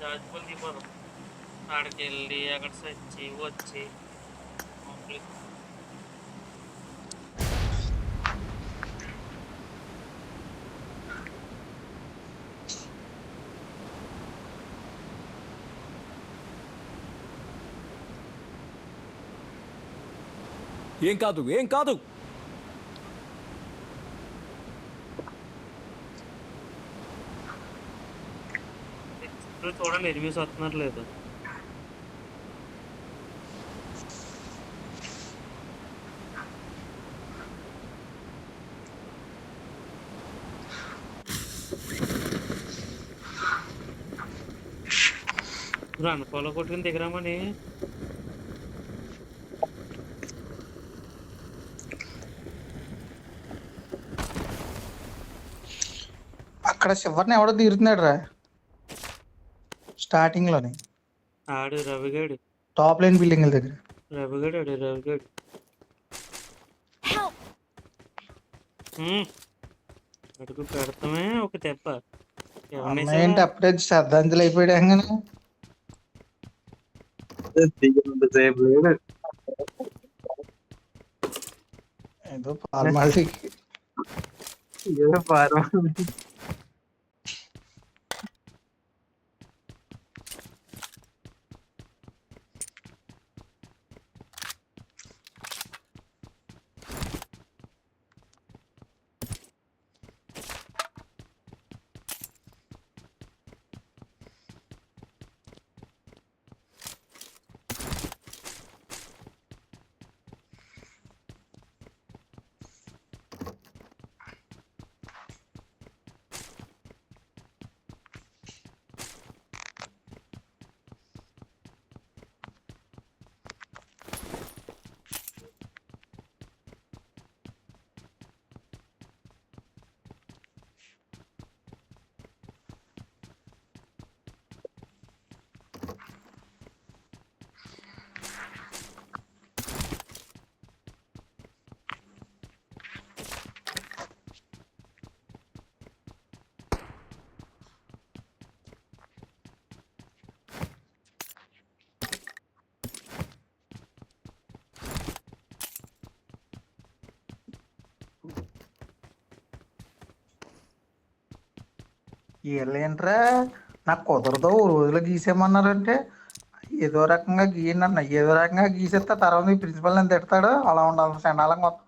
జాజిపూల్ దిగిపోదాం. ఆడికెళ్ళి అక్కడ సచ్చి వచ్చి మామూలు. ఏం కాదు, ఏం కాదు. ఇప్పుడు చూడండి ఎనిమిస్ వస్తున్నారు లేదు. రన్ ఫాలో కొట్టుకుని దిగరామని. అక్కడ చివరిని ఎవడో తీరుతున్నాడు రా స్టార్టింగ్ లోని ఆడు రవిగాడు. టాప్ లైన్ బిల్డింగ్ దగ్గర. రవిగాడు ఆడు రవిగాడు. అడుగు పెడతామే ఒక దెబ్బ. ఏంటి అప్పుడే శ్రద్ధాంజలి అయిపోయాడు హంగనే. ఏదో ఫార్మాలిటీకి. వీళ్ళేంట్రా నాకు కుదరదు ఓ రోజులో గీసేయమన్నారంటే ఏదో రకంగా గీయండి అన్న. ఏదో రకంగా గీసేస్తే తర్వాత మీ ప్రిన్సిపల్ నేను తిడతాడు. అలా ఉండాలి సెండాలం మొత్తం.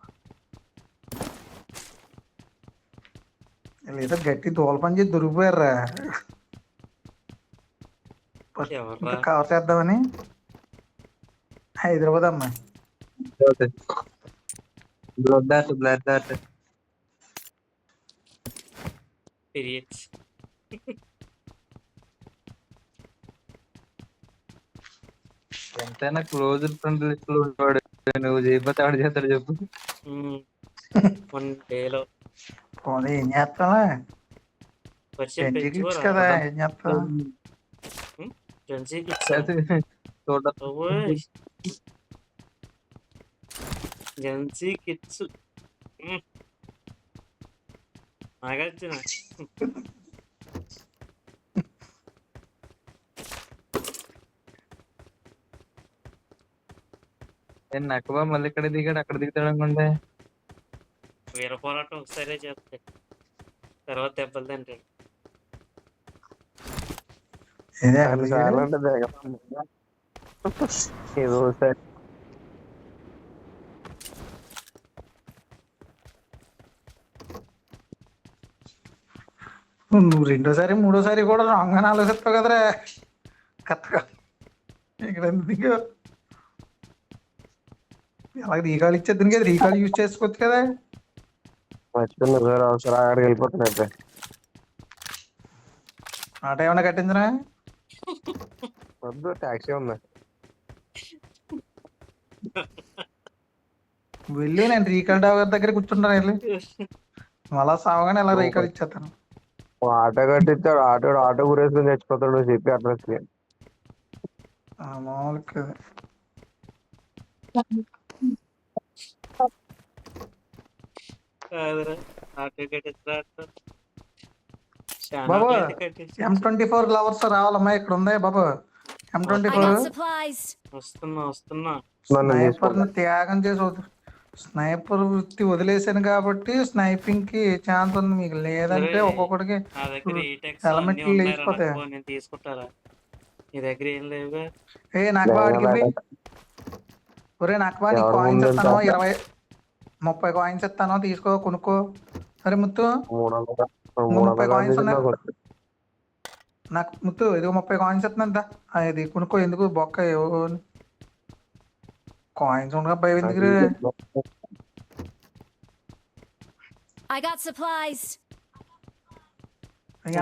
వీళ్ళు ఏదో గట్టి దూల పని చేసి దొరికిపోయారా. ఎవర్రా? కవర్ చేద్దామని హైదరాబాద్ అమ్మాయి. పీరియడ్స్. ఎంతైనా క్లోజ్ ఫ్రెండ్ లిస్ట్ లో ఉంటాడు. నువ్వు చేయకపోతే ఆడు చేస్తాడు చెప్పు. వన్ డేలో పోనీ ఏం చేస్తావా పరిచయం కిడ్స్ పెంచుకోరా. కదా ఏం చేస్తావా. జెన్సీ చూడ జెన్సీ కిడ్స్ నాగార్జున. నేను నక్కబా మళ్ళీ ఇక్కడ దిగాడు అక్కడ దిగుతాడు అనుకుంటే. వీర పోరాటం ఒకసారి చేస్తే తర్వాత దెబ్బలు తింటాడు. ఏదో ఒకసారి నువ్వు రెండోసారి మూడోసారి కూడా రాంగ్ అని ఆలోచిస్తావు కదరా. కరెక్ట్గా ఇక్కడ ఎందుకు అలాగే రీకాల్ ఇచ్చేద్దాను కదా. రీకాల్ యూజ్ చేసుకోవచ్చు కదా. మర్చిపోయిన సార్ అవసరం అక్కడికి వెళ్ళిపోతున్నాయి. ఆట ఏమన్నా కట్టించరా వద్దు ట్యాక్సీ ఉంది. వెళ్ళి నేను రీకాల్ డావర్ దగ్గర కూర్చుంటాను. వెళ్ళి మళ్ళా సావగానే ఇలా రీకాల్ ఇచ్చేస్తాను. ఆటో కట్టిస్తాడు. ఆటో గురేసుకుని చచ్చిపోతాడు చెప్పి అడ్రస్ కి. మామూలు కదా. కాదురా ఆటో కట్టించరా. బాబు ఛానల్ అయితే కట్టేసి M24 గ్లవర్స్ రావాలమ్మా, ఇక్కడ ఉంది బాబు I M24. got supplies. వస్తున్నా నన్ను స్నైపర్ ని తీసుకుంటా. త్యాగం చేసి స్నైపర్ వృత్తి వదిలేసాను కాబట్టి స్నైపింగ్ కి ఛాన్స్ ఉంది, మీకు లేదంటే ఒరేయ్, ఒక్కొక్కడికి నా దగ్గర ఈటెక్స్ అన్ని హెల్మెట్లు ఉన్నాయిరా, లేచిపోతాయి. నాకు నేను తీసుకుంటారా? నీ దగ్గర ఏం లేవుగా? నాకు వాడికి లేకపోతే ఒరే నాకు నీకు ఎవరి కాయిన్స్ ముందు ఇస్తాను, వెళ్తా? 20-30 కాయిన్స్ ఇస్తాను, తీసుకో కొనుక్కో. అరే ముత్తు 300 30 కాయిన్స్ 300 ఉన్నాయి నాకు వస్తుంది. నాకు, ముత్తు ఇదిగో 30 కాయిన్స్ ఇస్తున్నాను అంత, ఇది కొనుక్కో. ఎందుకు బొక్క కాయిన్స్ ఉండగా భయం ఎందుకు రే? I got supplies.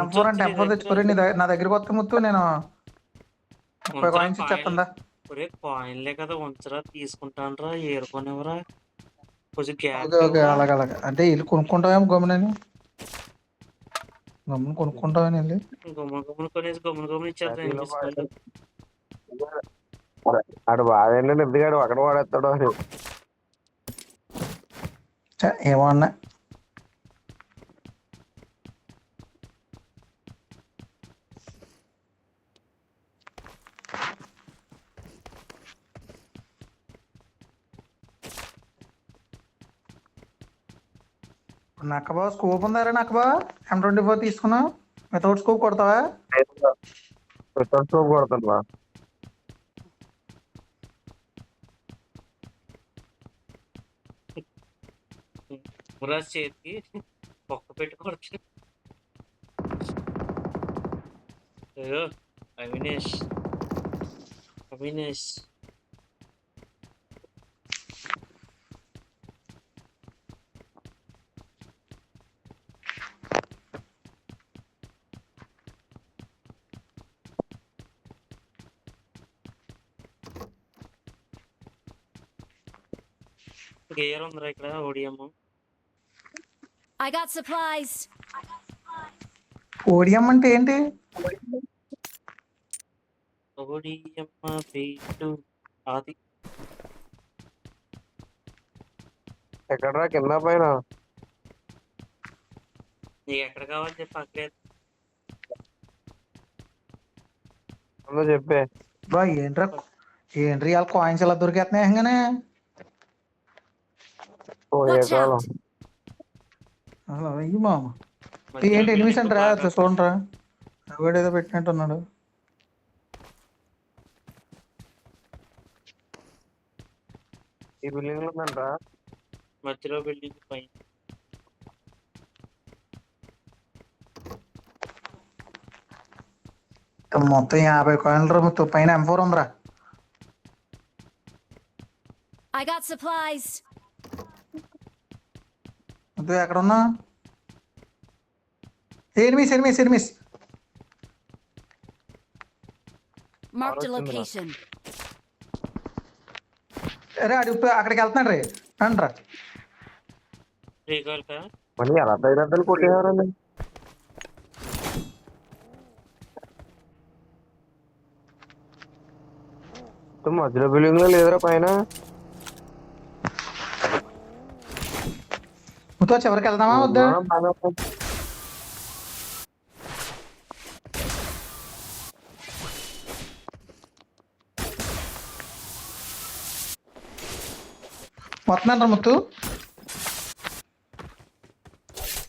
M4 అంటే M4 తెచ్చుకోరే. నా దగ్గరికి వస్తే ముత్తు నేను 30 కాయిన్స్ ఇచ్చేస్తుందా. ఒరే కాయిన్లే కదా, ఉంచరా, తీసుకుంటానరా, ఏరుకోనివరా, కొంచెం గ్యాప్ ఓకే ఓకే, అలాగే అంటే ఇల్లు కొనుక్కుంటావేమో గమ్మునని, గమ్మున కొనుక్కుంటావని వెళ్ళి. గుమ్మని కొనేసి గుమ్మని ఇచ్చేద్దాం. ఆడు బాగా ఏంటంటే ఎందుకంటే అక్కడ వాడేస్తాడు అని. ఏమో అన్నా. నక్కబా స్కోప్ ఉందారా? నక్కబా M24 తీసుకున్నా, వితౌట్ స్కోప్ కొడతావా? రిటర్న్ కొడుతున్నా. మురాజ్ చేతికి ఒక్క పెట్టి కొడుతుంది. అయ్యో అవినేష్ గేర్ ఉందిరా ఇక్కడ, ఓడిఎం. I got supplies. ఓడిఎం అంటే ఏంటి? ఓడిఎం పేరు అది. ఎక్కడరా కింద పైన? నీకు ఎక్కడ కావాలి చెప్పి అక్కడే. ఉందో చెప్పే. బా ఏంట్రా వాళ్ళ కాయిన్స్ ఎలా దొరికేస్తున్నాయి హంగానే? పోయే కాలం. అలా అయ్యి మామ ఏంటి ఎనిమిస్ అంటారా? చూడరా ఎవడు ఏదో పెట్టినట్టున్నాడు. ఈ బిల్డింగ్ లో ఉందంట. మధ్యలో బిల్డింగ్ పైన. మొత్తం 50 కాయిన్లు మొత్తం. పైన M4 ఉందిరా. I got supplies. మొత్తం ఎక్కడ ఉన్నా? ఎనిమిస్. Marked a location. అరే అడి అక్కడికి వెళ్తున్నాడు రే, రండి రా. రీకాల్ కా? మళ్ళీ ఎలా తగినట్టు కొట్టేవారండి. మధ్యలో బిల్డింగ్ లో లేదురా పైన. మొత్తం చివరికి వెళ్దామా వద్దా? వస్తున్నాను రా ముత్తు.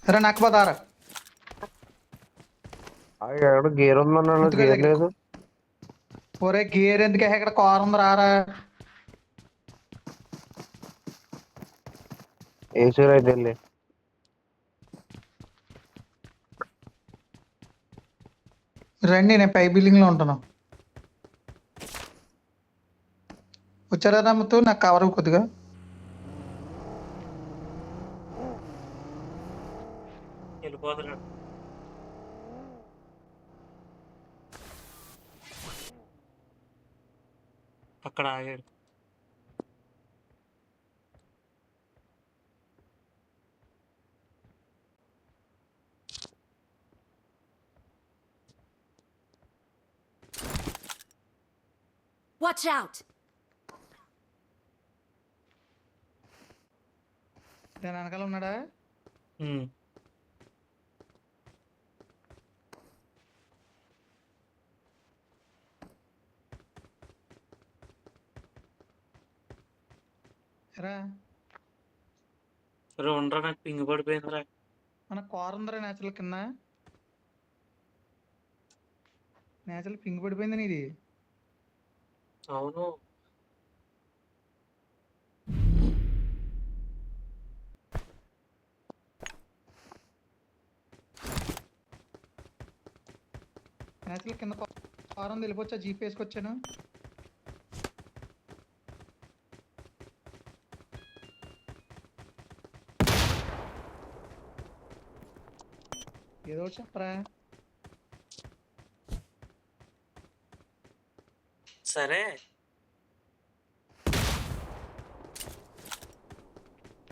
సరే నాకు పోతారా? ఎక్కడ గేర్ ఉందన్నాడు, గేర్ లేదు. ఒరే గేర్ ఎందుకే, ఇక్కడ కార్ ఉంది రారా. ఏసూరు అయితే వెళ్ళి రండి, నేను పై బిల్డింగ్ లో ఉంటాను. వచ్చారా ముత్తు? నాకు కవర్ కొద్దిగా. వెళ్ళిపోతున్నాడు. అక్కడ ఆగాడు. Watch out. నేను వెనకాల ఉన్నాడా? రా ఉండరా నాకు పింగ్ పడిపోయిందిరా. మన కార్ ఉందరా నేచురల్ కింద. నేచురల్ పింగ్ పడిపోయింది నీది. అవును. నేచురల్ కింద కార్ ఉంది, వెళ్ళిపోవచ్చా? జీప్ వేసుకొచ్చాను. ఏదో ఒకటి చెప్పరా. సరే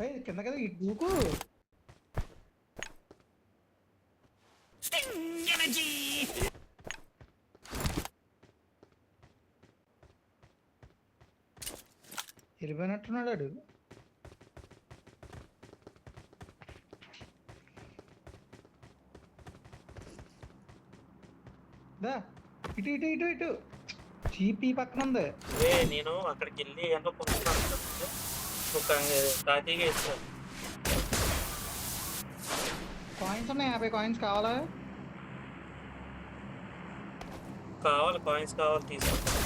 ఏయ్, కింద కదా ఇటు దూకు. వెళ్ళిపోయినట్టున్నాడు వాడు. దా ఇటు ఇటు ఇటు ఇటు జీపీ పక్కన ఉంది. నేను అక్కడికి వెళ్ళి ఏంటో కొనుక్కున్నాను. ఒక తాతీగా ఇస్తాను. కాయిన్స్ ఉన్నాయి, 50 కాయిన్స్ కావాలా? కాయిన్స్ కావాలి, తీసుకుంటాను.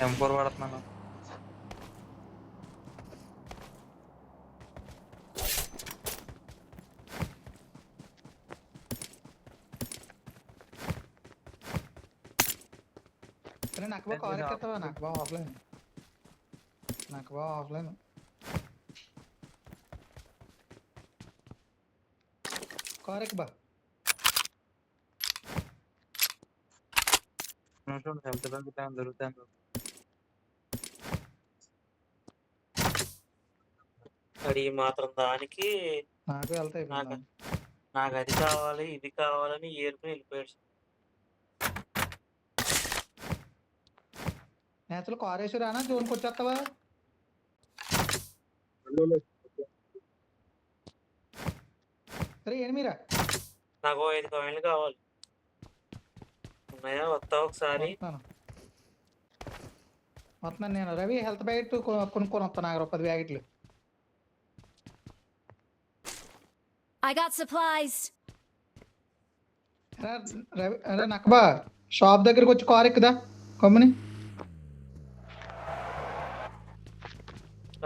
M4 వాడుతున్నాను. సరే నాకు బాగా కార్ ఎక్కేస్తావా? నాకు బాగా ఆఫ్లైన్, నాకు బాగా ఆఫ్లైన్. కార్ ఎక్క బా. హెల్త్ దొరుకుతాను. అది మాత్రం దానికి నాకు వెళ్తా అయిపోయిందా? నాకు అది కావాలి ఇది కావాలని ఏరుకుని వెళ్ళిపోయాడు. నేచురల్ కార్ వేసి రానా? జోన్కి వచ్చేస్తావా? సరే ఎనిమిరా. నాకు 5 కాయిన్లు కావాలి. ఉన్నాయా? వస్తావు ఒకసారి? వస్తున్నాను నేను. రవి హెల్త్ బ్యాకెట్ కొనుక్కొని వస్తాను. నాకు 10 బ్యాకెట్లు. I got supplies. రవి అరే నక్కబా, షాప్ దగ్గరికి వచ్చి కార్ ఎక్కుదా కమ్ముని.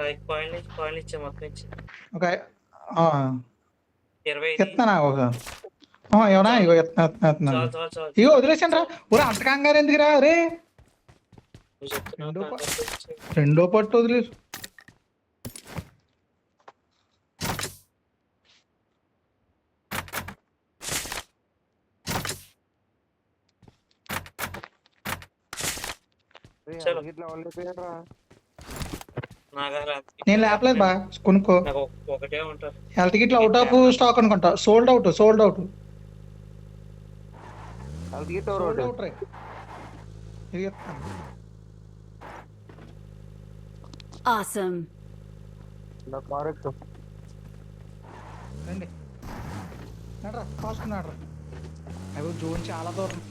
5 కాయిన్లు ఇచ్చా మొత్తం ఇచ్చి. ఒక 25 ఎత్తున్నా ఒకసారి. ఏమన్నా ఇగో ఎత్తున్నా. చాలు. ఇగో వదిలేసాను రా. ఊరే అంత కంగారు ఎందుకురా? రే నువ్వు చెప్తున్నావు. రెండో పట్టు వదిలేసు. చలో. నేను లేపలేదు బా, కొనుక్కో. నాకు ఒకటే ఉంటారు. హెల్త్ కిట్లు అవుట్ ఆఫ్ స్టాక్ అనుకుంటా. సోల్డ్ అవుట్ రే. ఇది చెప్తాను. Awesome. రండి నడరా, ఫాస్ట్ నడరా. అవి జోన్ చాలా దూరం.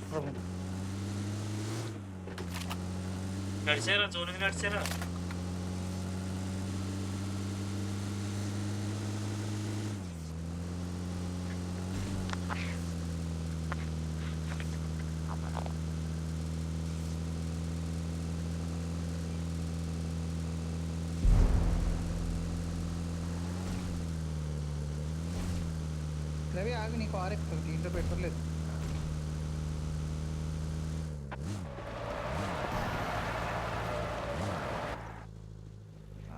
నడిచారా? జోన్కి నడిచారా? రవి ఆగు, నీకు కార్ ఎక్కుతుంది. దీంట్లో పెట్టలేదు.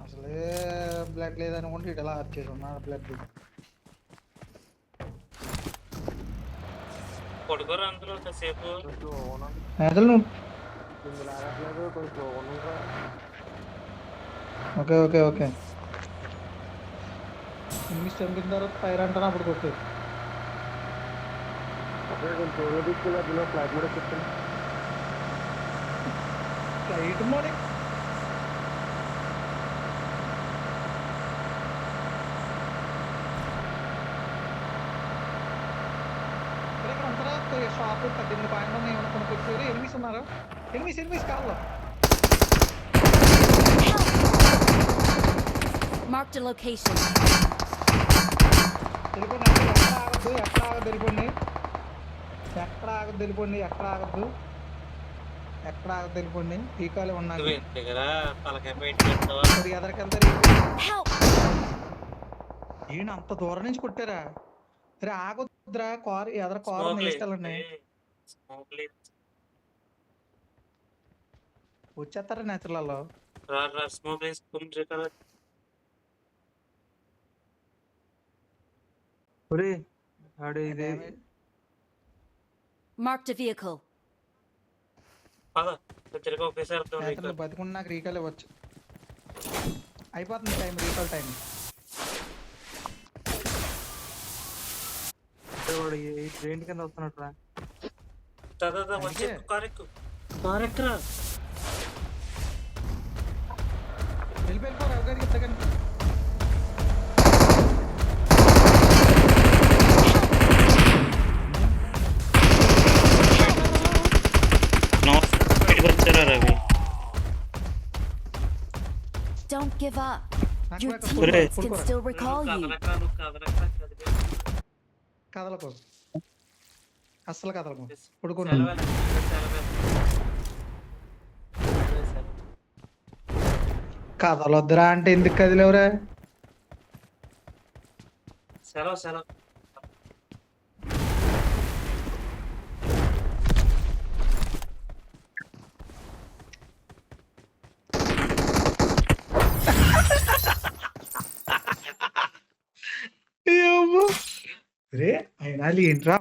అసలే బ్లడ్ లేదనుకుంటే ఇటు ఎలా వచ్చేసి ఉన్నా బ్లడ్. పడుకోరా అందరూ కాసేపు. అసలు నువ్వు ఓకే ఇంగ్లీష్ చంపిన తర్వాత ఫైర్ అంటాను, అప్పుడు కొట్టు. ఫ్లైట్ మోడే ఇక్కడ అంతరా షాప్ 18 పాయింట్లు ఉన్నాయి. ఏమైనా కొనుక్కొచ్చారు? ఎనిమిస్ ఉన్నారు. ఎనిమిస్ కాదు. Marked a location. వెళ్ళిపోండి అంటే ఎక్కడ ఆగద్దు, ఎక్కడ ఆగద్దు, వెళ్ళిపోండి. ఎక్కడ ఆగద్దు, వెళ్ళిపోండి. ఎక్కడ ఆగద్దు, ఎక్కడ ఆగద్దు, వెళ్ళిపోండి. టీకాలు ఉన్నాయి. నువ్వు ఇంటి దగ్గర తలకాయ బయట పెడతావా? కొద్దిగా ఎదరికెళ్తారు. Help! ఈయన అంత దూరం నుంచి కొట్టారా? సరే ఆగొద్దురా, కారు ఎదర కారు వేసుకెళ్ళండి. స్మోక్ లేదు. వచ్చేస్తారా నేచురల్లో. రా స్మోక్ వేసుకుంటే కదా. ఒరే ఆడు ఇది Marked a vehicle. పద ఇద్దరికి ఒకేసారి వద్దాం నేచురల్ బతికున్న నాకు రీకాల్ ఇవ్వచ్చు. అయిపోతుంది టైం, రీకాల్ టైం. వాడు ఈ ట్రైన్ కింద వస్తున్నట్టు రా. వచ్చే కారెక్కు కారెక్కరా. వెళ్ళిపోయిపోరు ఎవరికి ఇద్దరు. వచ్చారా రవి? Don't give up. నాకు Your ఎక్కడ teammates పుల్ can కూర. still recall you. కదలకు అస్సలు కదలకు పడుకున్నా. కదలొద్దురా అంటే ఎందుకు కదిలేవురా? సెలవు రే అయినా ఏంట్రా